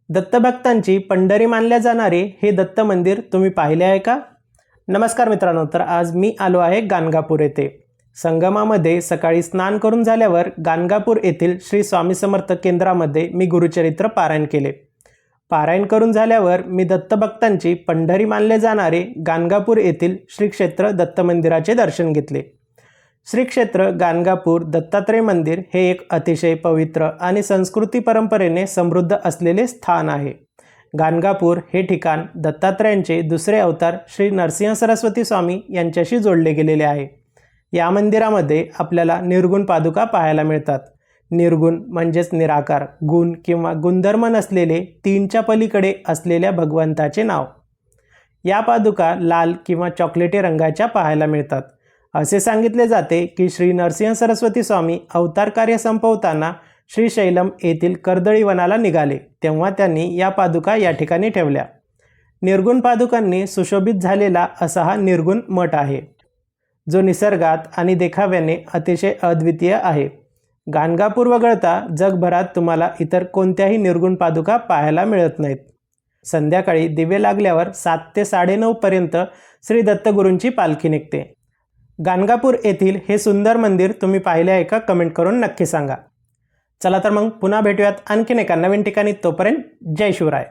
दत्तभक्तांची पंढरी मानल्या जाणारे हे दत्त मंदिर तुम्ही पाहिले आहे का? नमस्कार मित्रांनो, तर आज मी आलो आहे गाणगापूर येथे. संगमामध्ये सकाळी स्नान करून झाल्यावर गाणगापूर येथील श्री स्वामी समर्थ केंद्रामध्ये मी गुरुचरित्र पारायण केले. पारायण करून झाल्यावर मी दत्तभक्तांची पंढरी मानले जाणारे गाणगापूर येथील श्री क्षेत्र दत्त मंदिराचे दर्शन घेतले. श्री क्षेत्र गाणगापूर दत्तात्रय मंदिर हे एक अतिशय पवित्र आणि संस्कृती परंपरेने समृद्ध असलेले स्थान आहे. गाणगापूर हे ठिकाण दत्तात्रयांचे दुसरे अवतार श्री नरसिंह सरस्वती स्वामी यांच्याशी जोडले गेलेले आहे. या मंदिरामध्ये आपल्याला निर्गुण पादुका पाहायला मिळतात. निर्गुण म्हणजेच निराकार, गुण किंवा गुणधर्म नसलेले, तीनच्या पलीकडे असलेल्या भगवंताचे नाव. या पादुका लाल किंवा चॉकलेटी रंगाच्या पाहायला मिळतात. असे सांगितले जाते की श्री नरसिंह सरस्वती स्वामी अवतार कार्य संपवताना श्रीशैलम येथील कर्दळी वनाला निघाले, तेव्हा त्यांनी या पादुका या ठिकाणी ठेवल्या. निर्गुण पादुकांनी सुशोभित झालेला असा हा निर्गुण मठ आहे, जो निसर्गात आणि देखाव्याने अतिशय अद्वितीय आहे. गाणगापूर वगळता जगभरात तुम्हाला इतर कोणत्याही निर्गुण पादुका पाहायला मिळत नाहीत. संध्याकाळी दिवे लागल्यावर 7 ते 9:30 पर्यंत श्री दत्तगुरूंची पालखी निघते. गाणगापूर येथील हे सुंदर मंदिर तुम्ही पाहिले आहे का? कमेंट करून नक्की सांगा. चला तर मग पुन्हा भेटूयात आणखीन एका नवीन ठिकाणी. तोपर्यंत जय शिवराय.